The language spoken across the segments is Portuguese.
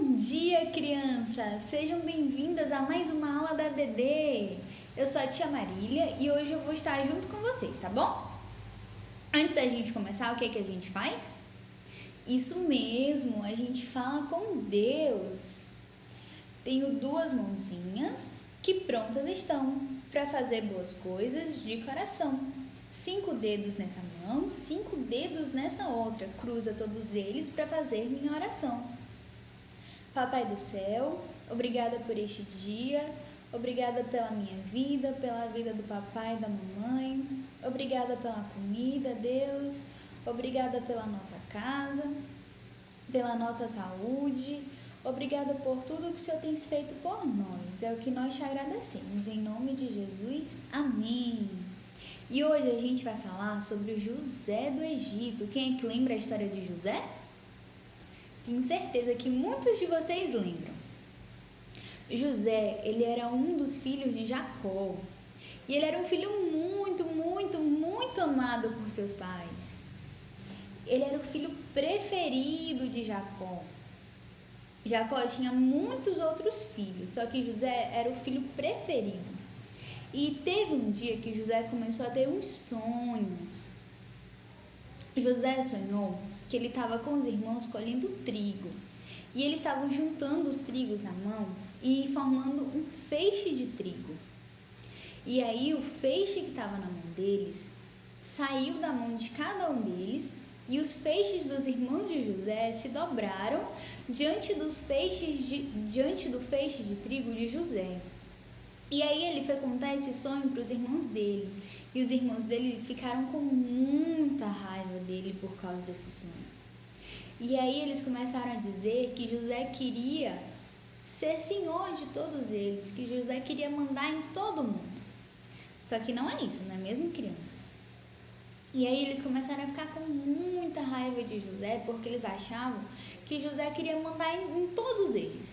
Bom dia, crianças! Sejam bem-vindas a mais uma aula da BD. Eu sou a tia Marília e hoje eu vou estar junto com vocês, tá bom? Antes da gente começar, o que a gente faz? Isso mesmo, a gente fala com Deus. Tenho duas mãozinhas que prontas estão para fazer boas coisas de coração. 5 dedos nessa mão, 5 dedos nessa outra. Cruza todos eles para fazer minha oração. Papai do céu, obrigada por este dia, obrigada pela minha vida, pela vida do papai e da mamãe, obrigada pela comida, Deus, obrigada pela nossa casa, pela nossa saúde, obrigada por tudo que o Senhor tem feito por nós, é o que nós te agradecemos, em nome de Jesus, amém. E hoje a gente vai falar sobre o José do Egito. Quem é que lembra a história de José? Tenho certeza que muitos de vocês lembram. José, ele era um dos filhos de Jacó. E ele era um filho muito amado por seus pais. Ele era o filho preferido de Jacó. Jacó tinha muitos outros filhos, só que José era o filho preferido. E teve um dia que José começou a ter uns sonhos. José sonhou que ele estava com os irmãos colhendo trigo. E eles estavam juntando os trigos na mão e formando um feixe de trigo. E aí o feixe que estava na mão deles saiu da mão de cada um deles e os feixes dos irmãos de José se dobraram diante do feixe de trigo de José. E aí ele foi contar esse sonho para os irmãos dele. E os irmãos dele ficaram com muita raiva dele por causa desse sonho. E aí eles começaram a dizer que José queria ser senhor de todos eles, que José queria mandar em todo mundo. Só que não é isso, não é mesmo, crianças? E aí eles começaram a ficar com muita raiva de José, porque eles achavam que José queria mandar em todos eles.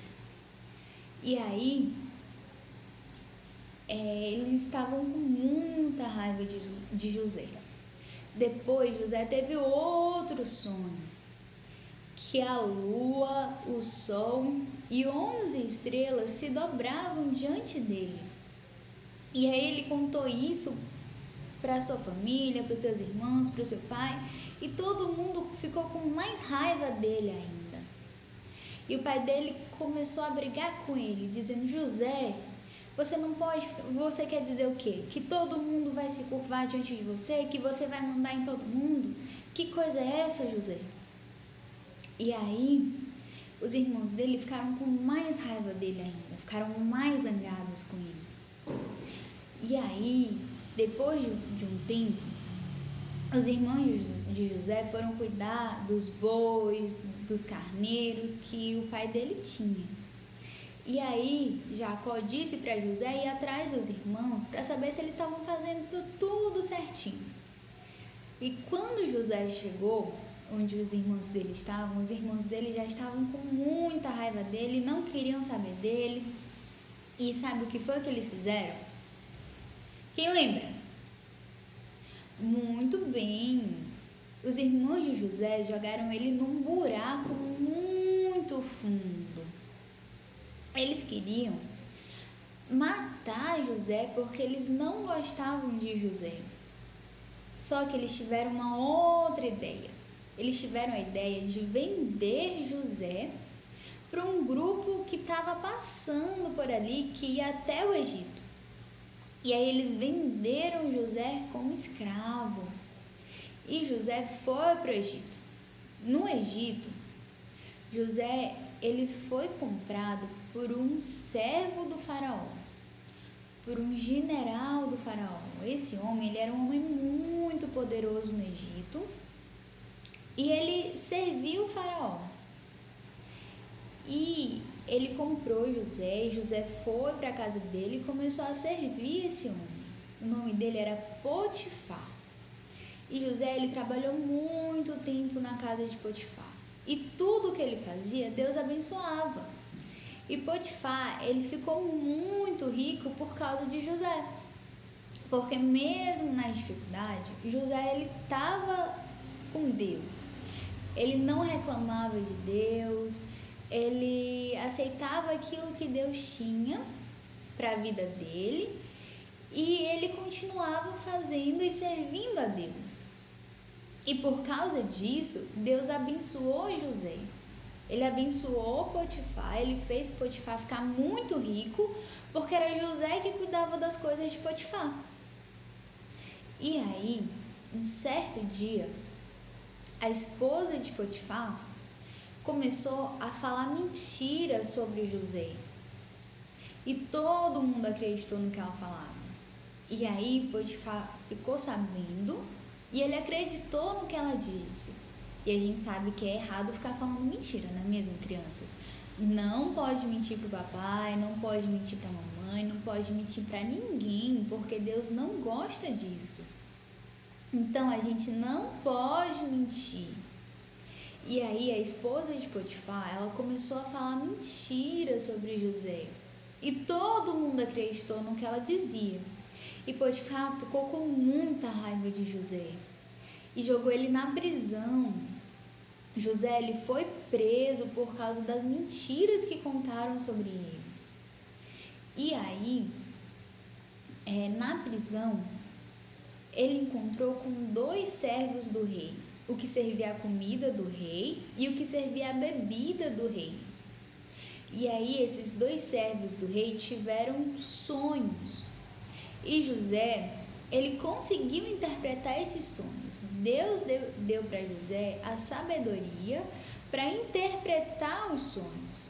E aí eles estavam com muita raiva de José. Depois José teve outro sonho, que a lua, o sol e 11 estrelas se dobravam diante dele. E aí ele contou isso para sua família, para os seus irmãos, para o seu pai, e todo mundo ficou com mais raiva dele ainda. E o pai dele começou a brigar com ele, dizendo: José, você não pode, você quer dizer o quê? Que todo mundo vai se curvar diante de você? Que você vai mandar em todo mundo? Que coisa é essa, José? E aí, os irmãos dele ficaram com mais raiva dele ainda, ficaram mais zangados com ele. E aí, depois de um tempo, os irmãos de José foram cuidar dos bois, dos carneiros que o pai dele tinha. E aí, Jacó disse para José ir atrás dos irmãos para saber se eles estavam fazendo tudo certinho. E quando José chegou onde os irmãos dele estavam, os irmãos dele já estavam com muita raiva dele, não queriam saber dele. E sabe o que foi que eles fizeram? Quem lembra? Muito bem! Os irmãos de José jogaram ele num buraco muito fundo. Eles queriam matar José porque eles não gostavam de José. Só que eles tiveram uma outra ideia. Eles tiveram a ideia de vender José para um grupo que estava passando por ali, que ia até o Egito. E aí eles venderam José como escravo. E José foi para o Egito. No Egito, José ele foi comprado por um servo do faraó, por um general do faraó. Esse homem ele era um homem muito poderoso no Egito e ele serviu o faraó. E ele comprou José, e José foi para a casa dele e começou a servir esse homem. O nome dele era Potifar. E José ele trabalhou muito tempo na casa de Potifar. E tudo que ele fazia, Deus abençoava. E Potifar, ele ficou muito rico por causa de José. Porque mesmo na dificuldade, José ele estava com Deus. Ele não reclamava de Deus, ele aceitava aquilo que Deus tinha para a vida dele e ele continuava fazendo e servindo a Deus. E por causa disso, Deus abençoou José. Ele abençoou Potifar, ele fez Potifar ficar muito rico, porque era José que cuidava das coisas de Potifar. E aí, um certo dia, a esposa de Potifar começou a falar mentiras sobre José. E todo mundo acreditou no que ela falava. E aí Potifar ficou sabendo e ele acreditou no que ela disse. E a gente sabe que é errado ficar falando mentira, não é mesmo, crianças? Não pode mentir pro papai, não pode mentir pra mamãe, não pode mentir pra ninguém, porque Deus não gosta disso. Então a gente não pode mentir. E aí a esposa de Potifar, ela começou a falar mentiras sobre José. E todo mundo acreditou no que ela dizia. E Potifar ficou com muita raiva de José e jogou ele na prisão. José ele foi preso por causa das mentiras que contaram sobre ele. E aí, na prisão, ele encontrou com 2 servos do rei, o que servia a comida do rei e o que servia a bebida do rei. E aí esses 2 servos do rei tiveram sonhos. E José, ele conseguiu interpretar esses sonhos. Deus deu para José a sabedoria para interpretar os sonhos.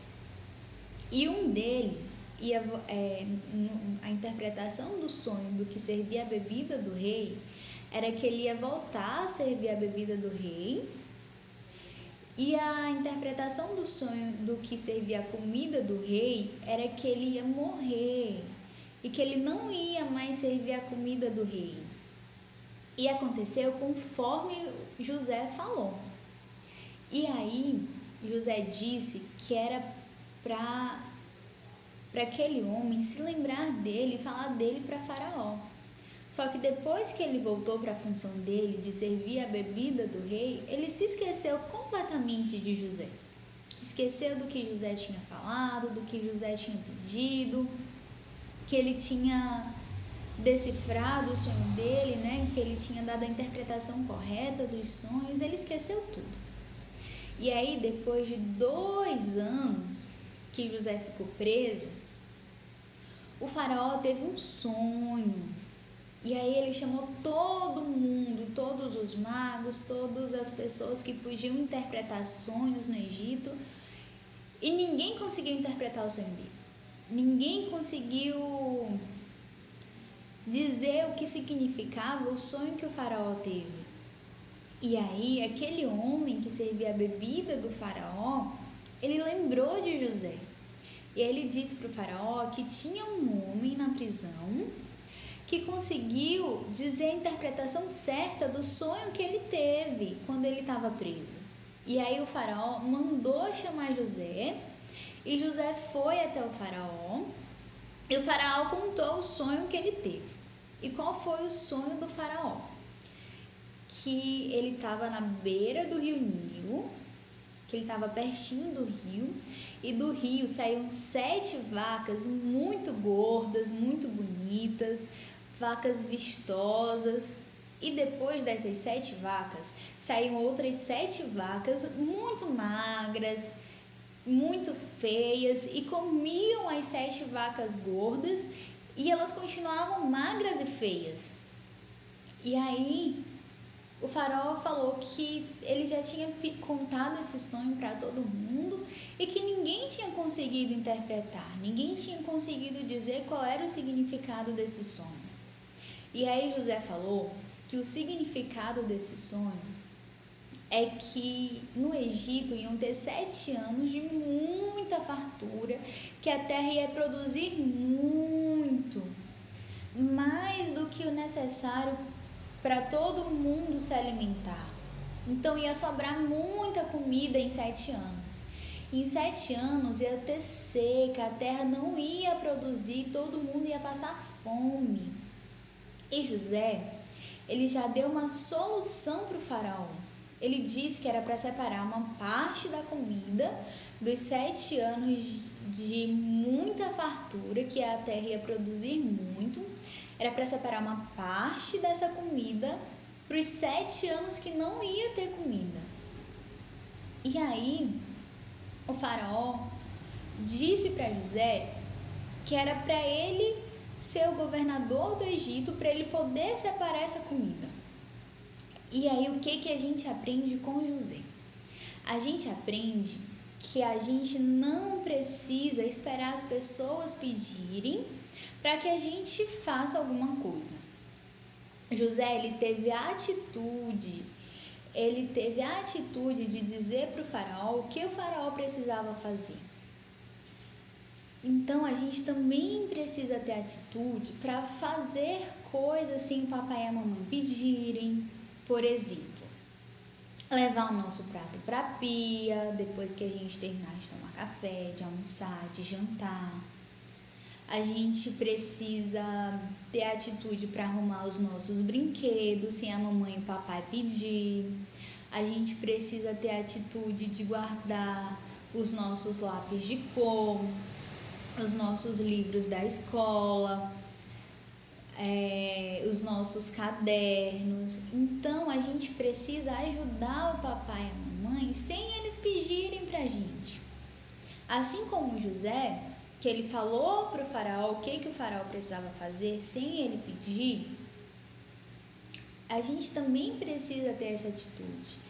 E um deles, a interpretação do sonho do que servia a bebida do rei, era que ele ia voltar a servir a bebida do rei. E a interpretação do sonho do que servia a comida do rei era que ele ia morrer e que ele não ia mais servir a comida do rei. E aconteceu conforme José falou. E aí José disse que era para aquele homem se lembrar dele e falar dele para Faraó. Só que depois que ele voltou para a função dele de servir a bebida do rei, ele se esqueceu completamente de José. Se esqueceu do que José tinha falado, do que José tinha pedido, que ele tinha decifrado o sonho dele, né? Que ele tinha dado a interpretação correta dos sonhos, ele esqueceu tudo. E aí, depois de 2 anos que José ficou preso, o faraó teve um sonho. E aí ele chamou todo mundo, todos os magos, todas as pessoas que podiam interpretar sonhos no Egito, e ninguém conseguiu interpretar o sonho dele. Ninguém conseguiu dizer o que significava o sonho que o faraó teve. E aí aquele homem que servia a bebida do faraó, ele lembrou de José. E ele disse para o faraó que tinha um homem na prisão que conseguiu dizer a interpretação certa do sonho que ele teve quando ele estava preso. E aí o faraó mandou chamar José, e José foi até o faraó, e o faraó contou o sonho que ele teve. E qual foi o sonho do faraó? Que ele estava na beira do rio Nilo, que ele estava pertinho do rio, e do rio saíam 7 vacas muito gordas, muito bonitas, vacas vistosas, e depois dessas 7 vacas saíam outras 7 vacas muito magras, muito feias, e comiam as 7 vacas gordas, e elas continuavam magras e feias. E aí o faraó falou que ele já tinha contado esse sonho para todo mundo e que ninguém tinha conseguido interpretar, ninguém tinha conseguido dizer qual era o significado desse sonho. E aí José falou que o significado desse sonho é que no Egito iam ter 7 anos de muita fartura, que a terra ia produzir muito, mais do que o necessário para todo mundo se alimentar. Então ia sobrar muita comida em 7 anos. Em 7 anos ia ter seca, a terra não ia produzir, todo mundo ia passar fome. E José, ele já deu uma solução para o faraó. Ele disse que era para separar uma parte da comida dos 7 anos de muita fartura, que a terra ia produzir muito, era para separar uma parte dessa comida para os 7 anos que não ia ter comida. E aí, o faraó disse para José que era para ele ser o governador do Egito, para ele poder separar essa comida. E aí, o que a gente aprende com José? A gente aprende que a gente não precisa esperar as pessoas pedirem para que a gente faça alguma coisa. José, ele teve a atitude de dizer para o faraó o que o faraó precisava fazer. Então, a gente também precisa ter atitude para fazer coisas sem o papai e a mamãe pedirem. Por exemplo, levar o nosso prato para a pia depois que a gente terminar de tomar café, de almoçar, de jantar. A gente precisa ter atitude para arrumar os nossos brinquedos sem a mamãe e o papai pedir. A gente precisa ter atitude de guardar os nossos lápis de cor, os nossos livros da escola, os nossos cadernos. Então, a gente precisa ajudar o papai e a mamãe sem eles pedirem pra gente. Assim como José, que ele falou pro faraó o que o faraó precisava fazer sem ele pedir, a gente também precisa ter essa atitude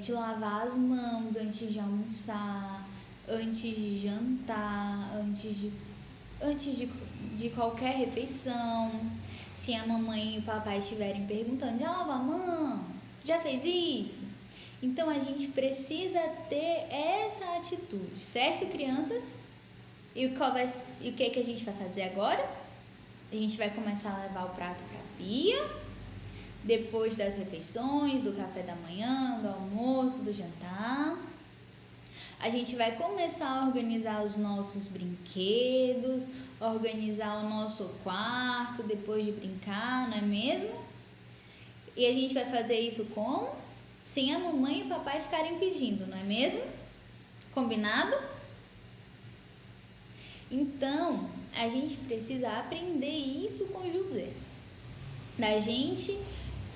de lavar as mãos antes de almoçar, antes de jantar, antes de qualquer refeição. Se a mamãe e o papai estiverem perguntando, já lavou a mão? Já fez isso? Então, a gente precisa ter essa atitude, certo, crianças? E o que a gente vai fazer agora? A gente vai começar a levar o prato para a pia, depois das refeições, do café da manhã, do almoço, do jantar. A gente vai começar a organizar os nossos brinquedos, organizar o nosso quarto depois de brincar, não é mesmo? E a gente vai fazer isso como? Sem a mamãe e o papai ficarem pedindo, não é mesmo? Combinado? Então, a gente precisa aprender isso com José. Da gente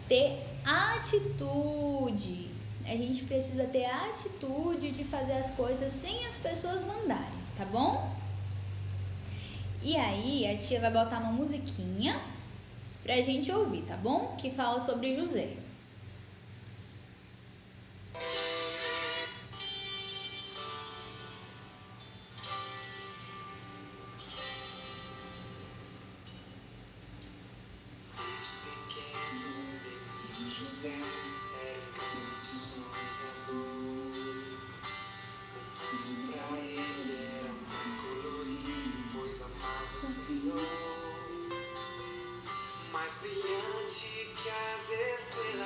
ter atitude. A gente precisa ter a atitude de fazer as coisas sem as pessoas mandarem, tá bom? E aí, a tia vai botar uma musiquinha pra gente ouvir, tá bom? Que fala sobre José. Mais brilhante que as estrelas.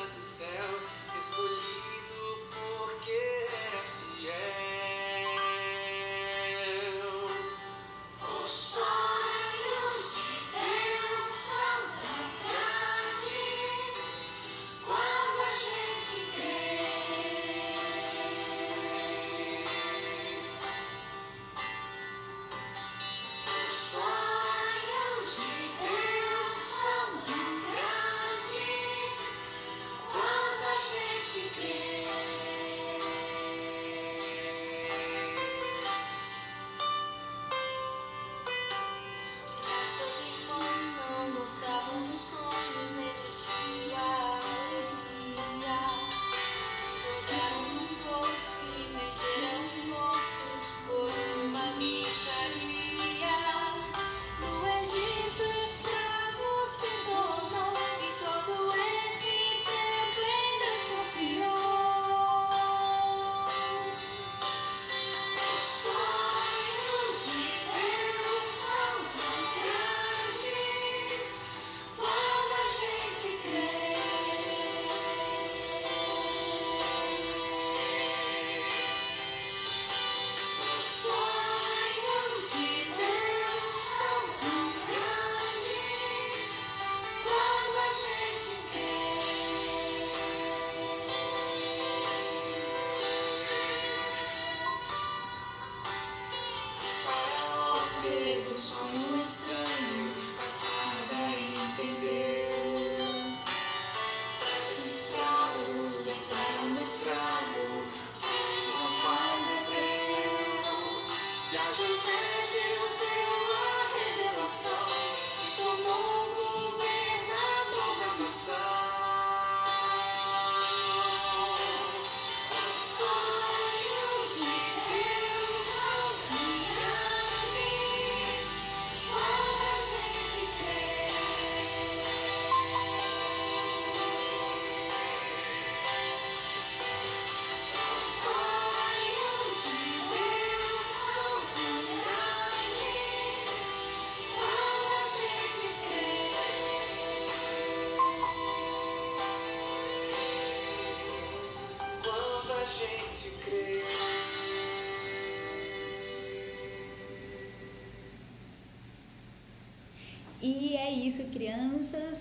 E é isso, crianças.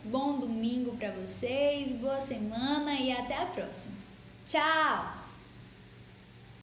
Bom domingo para vocês, boa semana e até a próxima. Tchau!